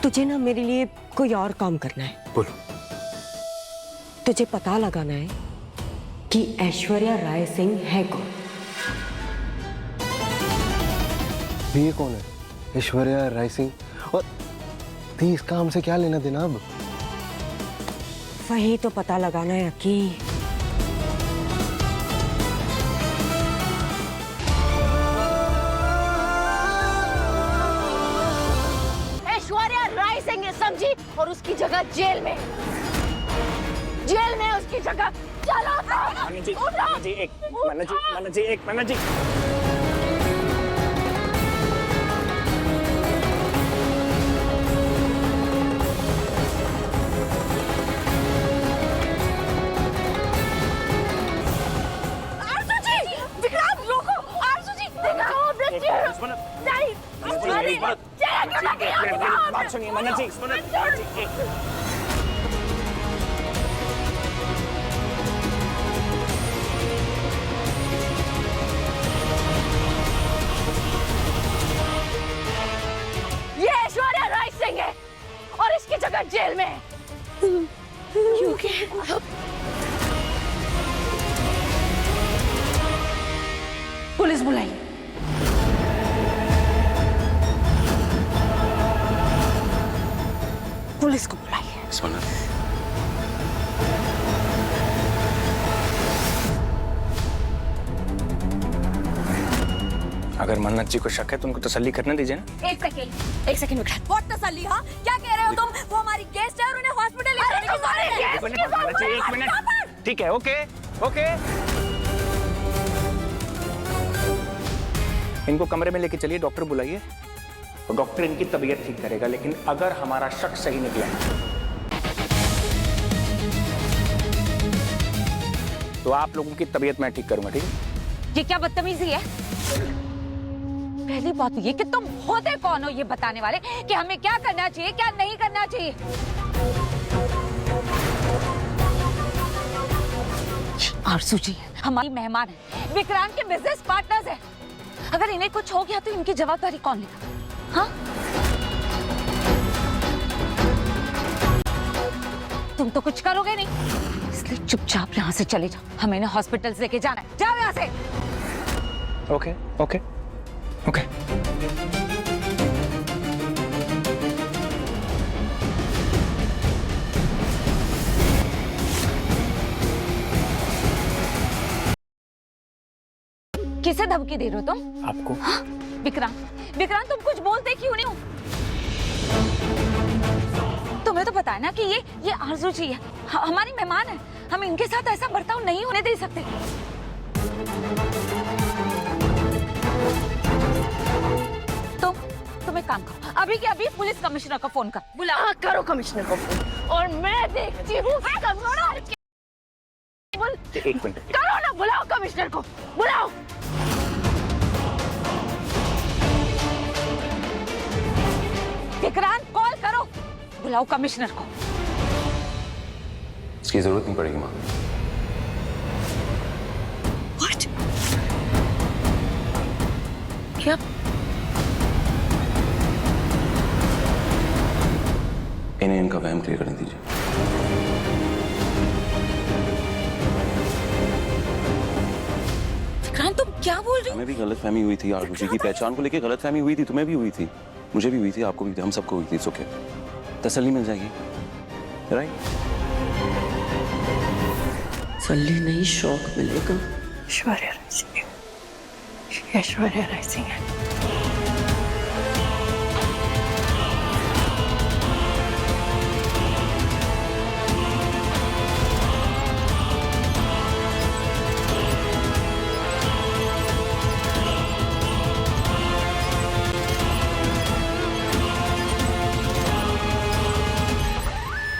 तुझे ना मेरे लिए कोई और काम करना है। बोलो। तुझे पता लगाना है कि ऐश्वर्या राय सिंह है कौन। ये कौन है ऐश्वर्या राय सिंह? और इस काम से क्या लेना देना अब? वही तो पता लगाना है कि ऐश्वर्या राय सिंह समझी, और उसकी जगह जेल में उसकी जगह। चलो मन्ना जी एक मिनट जी। बात सुनिए मन्ना जी, ये ऐश्वर्या राय सिंह है और इसकी जगह जेल में है। पुलिस बुलाई। पुलिस को बुलाइए। अगर मन्नत जी को शक है तो उनको तसल्ली करने दीजिए ना। एक सेकंड विक्रांत। बहुत तसल्ली? हाँ, क्या कह रहे हो तुम? वो हमारी गेस्ट है और उन्हें हॉस्पिटल ले जाने की जरूरत है। एक मिनट, ठीक है, ओके। इनको कमरे में लेके चलिए, डॉक्टर बुलाइए और डॉक्टर इनकी तबीयत ठीक करेगा। लेकिन अगर हमारा शक सही निकला तो आप लोगों की तबीयत मैं ठीक करूंगा, ठीक है? ये क्या बदतमीजी है? पहली बात ये कि तुम होते कौन हो ये बताने वाले कि हमें क्या करना चाहिए, क्या नहीं करना चाहिए? आरजू जी हमारी मेहमान है, विक्रांत के बिजनेस पार्टनर्स हैं। अगर इन्हें कुछ हो गया तो इनकी जवाबदारी कौन लेगा? हाँ, तुम तो कुछ करोगे नहीं, इसलिए चुपचाप यहाँ से चले जाओ। हमें इन्हें हॉस्पिटल लेके जाना है। जाओ यहाँ से। ओके। किसे धमकी दे रहे हो तुम? आपको? हाँ? विक्रांत तुम कुछ बोलते क्यों नहीं हो? तुम्हें तो पता है ना कि ये आरजू जी है, हमारी मेहमान है। हम इनके साथ ऐसा बर्ताव नहीं होने दे सकते। तुम एक काम करो, अभी के अभी पुलिस कमिश्नर को फोन कर। बुलाओ। करो कमिश्नर को फोन, और मैं देखती हूँ। एक मिनट, करो ना, बुलाओ कमिश्नर को, बुलाओ। विक्रांत कॉल करो, बुलाओ कमिश्नर को। इसकी जरूरत नहीं पड़ेगी माँ। What? क्या? इन्हें इनका वहम क्लियर करने दीजिए। विक्रांत तुम क्या बोल रहे हो? हमें भी गलतफहमी हुई थी, आरजू जी की पहचान को लेकर गलतफहमी हुई थी। तुम्हें भी हुई थी, मुझे भी हुई थी, आपको भी थी, हम सबको हुई थी। इट्स ओके, तसल्ली मिल जाएगी, राइट? तसल्ली नहीं, शौक मिलेगा। ऐश्वर्या राय सिंह है।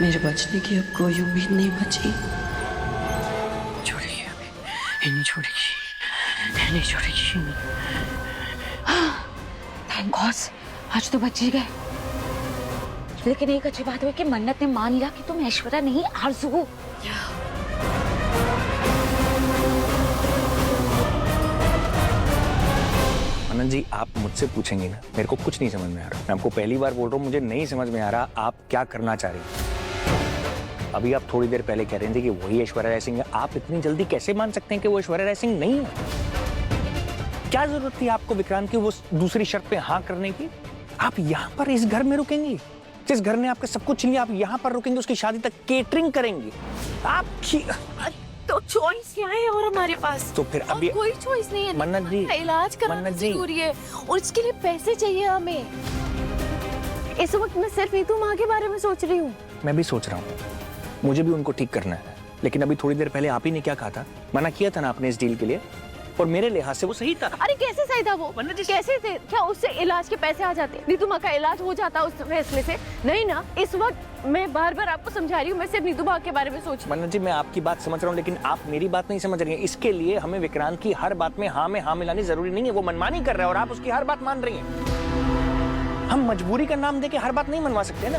मेरे बचने की अब कोई उम्मीद नहीं बची। छोड़ेगी हमें, नहीं छोड़ेगी। थैंक गॉड, आज तो बच ही गए। लेकिन एक अच्छी बात हुई कि मन्नत ने मान लिया कि तुम ऐश्वर्या नहीं आरजू हो। मन्नत मन्नत जी, आप मुझसे पूछेंगे ना, मेरे को कुछ नहीं समझ में आ रहा। मैं आपको पहली बार बोल रहा हूँ, मुझे नहीं समझ में आ रहा आप क्या करना चाह रही हैं। अभी आप थोड़ी देर पहले कह रहे थे कि वही ऐश्वर्या राय सिंह है। आप इतनी जल्दी कैसे मान सकते हैं कि वो ऐश्वर्या राय सिंह नहीं है? क्या जरूरत थी आपको विक्रांत की वो दूसरी शर्त पे हाँ करने की? आप यहाँ पर इस घर में रुकेंगी, जिस घर ने आपका सब कुछ छीन लिया, आप यहाँ पर रुकेंगे, उसकी शादी तक केटरिंग करेंगे आप? तो चॉइस क्या है और हमारे पास? तो फिर अभी कोई चॉइस नहीं है। मन्नत जी, इलाज कराना जरूरी है और इसके लिए पैसे चाहिए हमें। इस वक्त मैं सिर्फ नीतू माँ के बारे में सोच रही हूँ। मैं भी सोच रहा हूँ, मुझे भी उनको ठीक करना है, लेकिन अभी थोड़ी देर पहले आप ही ने क्या कहा था? मना किया था ना आपने इस डील के लिए, और मेरे लिहाज से वो सही था। अरे कैसे सही था वो? कैसे थे? क्या उससे इलाज के पैसे आ जाते? नीतू माँ का इलाज हो जाता उस फैसले से? नहीं ना। इस वक्त मैं बार बार आपको समझा रही हूँ, मैं सिर्फ नीतू माँ के बारे में सोच। मन्नत जी, मैं आपकी बात समझ रहा हूँ, लेकिन आप मेरी बात नहीं समझ रही हैं। इसके लिए हमें विक्रांत की हर बात में हाँ मिलानी जरूरी नहीं है। वो मनमानी कर रहा है और आप उसकी हर बात मान रही हैं। हम मजबूरी का नाम देके हर बात नहीं मनवा सकते ना।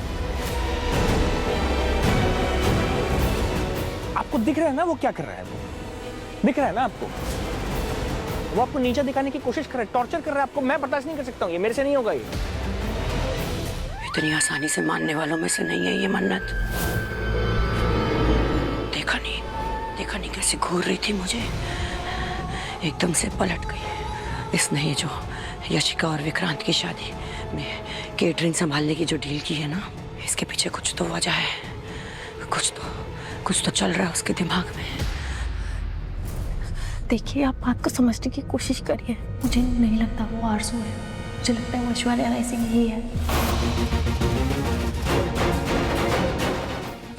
आपको दिख रहा है ना वो क्या कर रहा है? वो दिख रहा है ना आपको? वो आपको नीचा दिखाने की कोशिश कर रहा है, टॉर्चर कर रहा है आपको। मैं बर्दाश्त नहीं कर सकता हूँ, ये मेरे से नहीं होगा। ये इतनी आसानी से मानने वालों में से नहीं है ये मन्नत। देखा नहीं कैसे घूर रही थी मुझे, एकदम से पलट गई। इसने ये जो यशिका और विक्रांत की शादी में केटरिंग संभालने की जो डील की है ना, इसके पीछे कुछ तो वजह है, कुछ तो चल रहा है उसके दिमाग में। देखिए, आप बात को समझने की कोशिश करिए। मुझे नहीं लगता वो आरज़ू है, मुझे लगता है वो ऐश्वर्या राय सिंह ही है।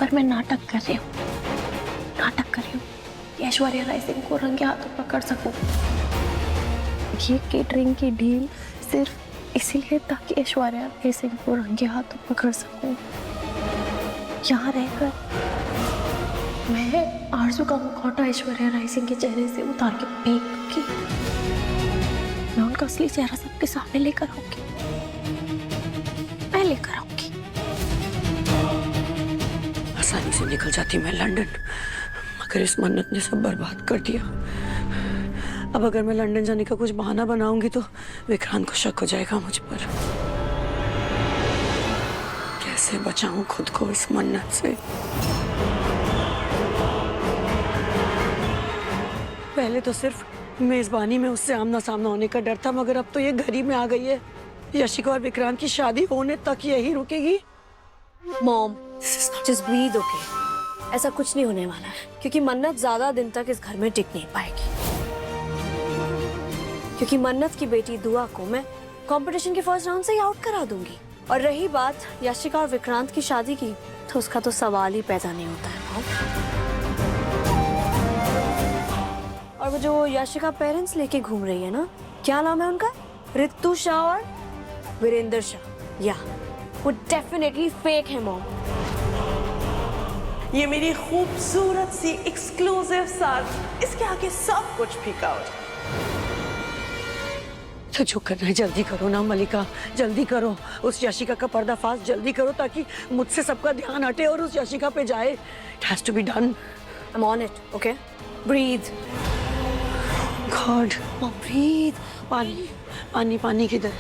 पर मैं नाटक कर रही हूँ कि ऐश्वर्या राय सिंह को रंगे हाथों पकड़ सकूं। ये केटरिंग की डील सिर्फ इसीलिए ताकि ऐश्वर्या राय सिंह को रंगे हाथों पकड़ सकूं। यहाँ रहकर मैं आरज़ू का मुखौटा ऐश्वर्या राय सिंह के चेहरे से उतार के फेंक दूंगी। मैं उनका असली चेहरा सबके सामने लेकर आऊंगी। आसानी से निकल जाती मैं लंदन, मगर इस मन्नत ने सब बर्बाद कर दिया। अब अगर मैं लंदन जाने का कुछ बहाना बनाऊंगी तो विक्रांत को शक हो जाएगा मुझ पर। कैसे बचाऊं खुद को इस मन्नत से? पहले तो सिर्फ मेजबानी में उससे आमना सामना होने का डर था, मगर अब तो ये घर ही में आ गई है। यशिका और विक्रांत की शादी होने तक यही रुकेगी। Mom, just breathe, okay? ऐसा कुछ नहीं होने वाला है, क्योंकि मन्नत ज्यादा दिन तक इस घर में टिक नहीं पाएगी। क्योंकि मन्नत की बेटी दुआ को मैं कंपटीशन के फर्स्ट राउंड से ही आउट करा दूंगी। और रही बात यशिका और विक्रांत की शादी की, तो उसका तो सवाल ही पैदा नहीं होता है मॉम। और वो जो यशिका पेरेंट्स लेके घूम रही है ना, क्या नाम है उनका? रितु शाह और वीरेंद्र शाह। या वो डेफिनेटली फेक है मॉम। ये मेरी खूबसूरत सी एक्सक्लूसिव साथ, इसके आगे सब कुछ फीका हो जाए। तो जो करना है जल्दी करो ना मलिका, जल्दी करो। उस यशिका का पर्दाफाश जल्दी करो ताकि मुझसे सबका ध्यान हटे और उस यशिका पे जाए। It has to be done. I'm on it, okay? Breathe. God, breathe. पानी किधर?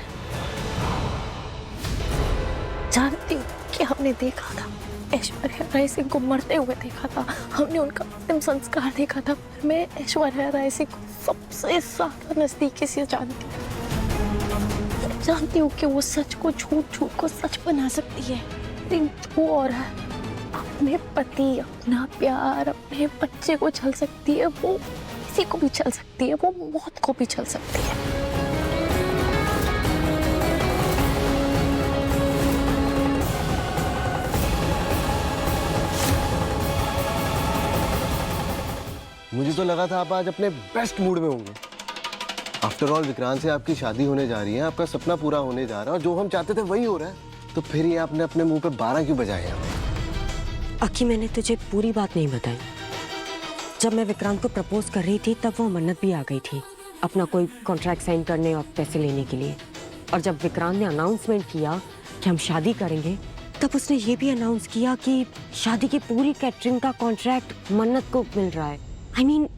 जानती हूँ कि हमने देखा था, ऐश्वर्या राय सिंह को मरते हुए देखा था, हमने उनका अंतिम संस्कार देखा था। पर मैं ऐश्वर्या राय सिंह को सबसे ज्यादा नजदीकी से जानती हूँ कि वो सच को झूठ को सच बना सकती है। लेकिन जो और है, अपने पति, अपना प्यार, अपने बच्चे को छल सकती है, वो किसी को भी छल सकती है, वो मौत को भी छल सकती है। मुझे तो लगा था आप आज अपने बेस्ट मूड में होंगे। आफ्टर ऑल विक्रांत से आपकी शादी होने जा रही है, आपका सपना पूरा होने जा रहा है और जो हम चाहते थे वही हो रहा है। तो फिर ये आपने अपने मुंह पे 12 क्यों बजाए? अक्की, मैंने तुझे पूरी बात नहीं बताई। जब मैं विक्रांत को प्रपोज कर रही थी तब वो मन्नत भी आ गई थी अपना कोई कॉन्ट्रैक्ट साइन करने और पैसे लेने के लिए। और जब विक्रांत ने अनाउंसमेंट किया कि हम शादी करेंगे, तब उसने ये भी अनाउंस किया कि शादी की पूरी कैटरिंग का कॉन्ट्रैक्ट मन्नत को मिल रहा है। I mean,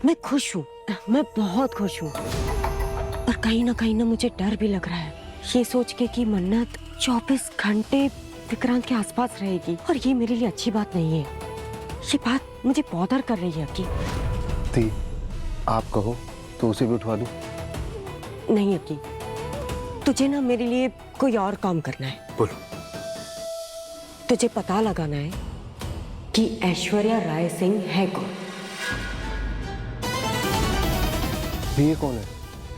मैं खुश हूँ, मैं बहुत खुश हूँ। और कहीं ना मुझे डर भी लग रहा है, ये सोच के कि मन्नत 24 घंटे विक्रांत के आसपास रहेगी, और ये मेरे लिए अच्छी बात नहीं है। ये बात मुझे बॉदर कर रही है। अक्की दी, आप कहो तो उसे भी उठवा दूं? नहीं अक्की, तुझे ना मेरे लिए कोई और काम करना है। बोलो। तुझे पता लगाना है कि ऐश्वर्या राय सिंह है कौन। ये कौन है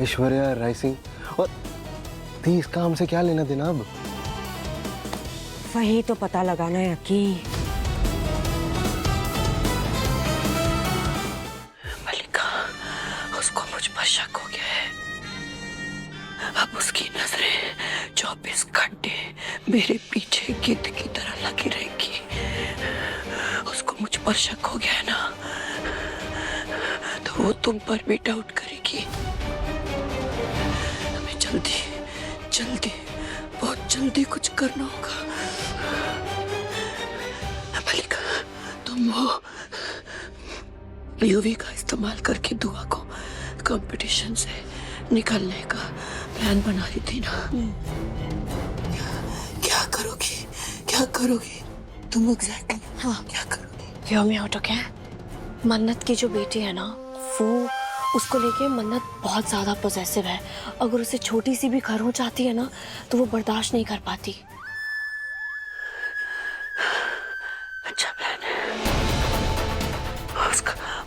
ऐश्वर्या राय सिंह? और दी, इसका हमसे क्या लेना देना अब? वही तो पता लगाना है अक्की। मलिका, उसको मुझ पर शक हो गया है। अब उसकी नजरें 24 घंटे मेरे पीछे गिद्ध की तरह लगी रहेंगी। उसको मुझ पर शक हो गया है ना, तो वो तुम पर भी डाउट करेगी। हमें जल्दी बहुत जल्दी कुछ करना होगा। मलिका, तुम वो यूवी का इस्तेमाल करके दुआ को कंपटीशन से निकालने का प्लान बना रही थी ना? क्या करोगी तुम एग्जैक्टली? हाँ, क्या करोगी? Hear me out, okay? मन्नत की जो बेटी है ना, वो उसको लेके मन्नत बहुत ज्यादा पोजेसिव है। अगर उसे छोटी सी भी खरोंच चाहती है ना, तो वो बर्दाश्त नहीं कर पाती। अच्छा प्लान है।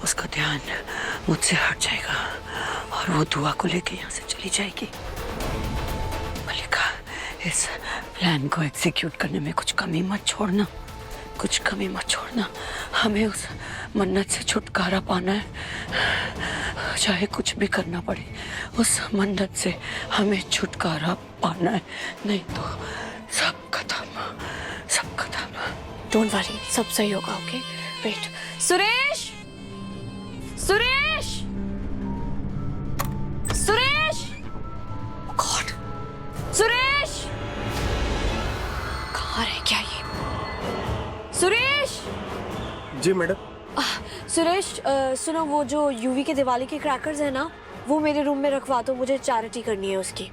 उसका ध्यान मुझसे हट जाएगा और वो दुआ को लेके यहाँ से चली जाएगी। मलिका, इस प्लान को एग्जीक्यूट करने में कुछ कमी मत छोड़ना। हमें उस मन्नत से छुटकारा पाना है, चाहे कुछ भी करना पड़े। उस मन्नत से हमें छुटकारा पाना है, नहीं तो सब खत्म। डोंट वरी, सब सही होगा, okay? Wait, Suresh! God, Suresh! कहाँ रह गया ये? सुरेश! जी मैडम। सुरेश, सुनो, वो जो यूवी के दिवाली के क्रैकर्स है ना, वो मेरे रूम में रखवा दो। मुझे चैरिटी करनी है उसकी।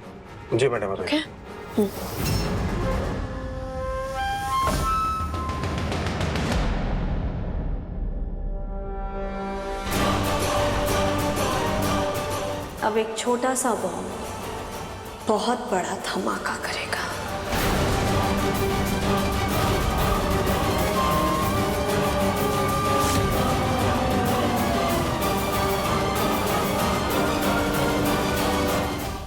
जी मैडम। ओके? अब एक छोटा सा बॉम्ब बहुत बड़ा धमाका करेगा।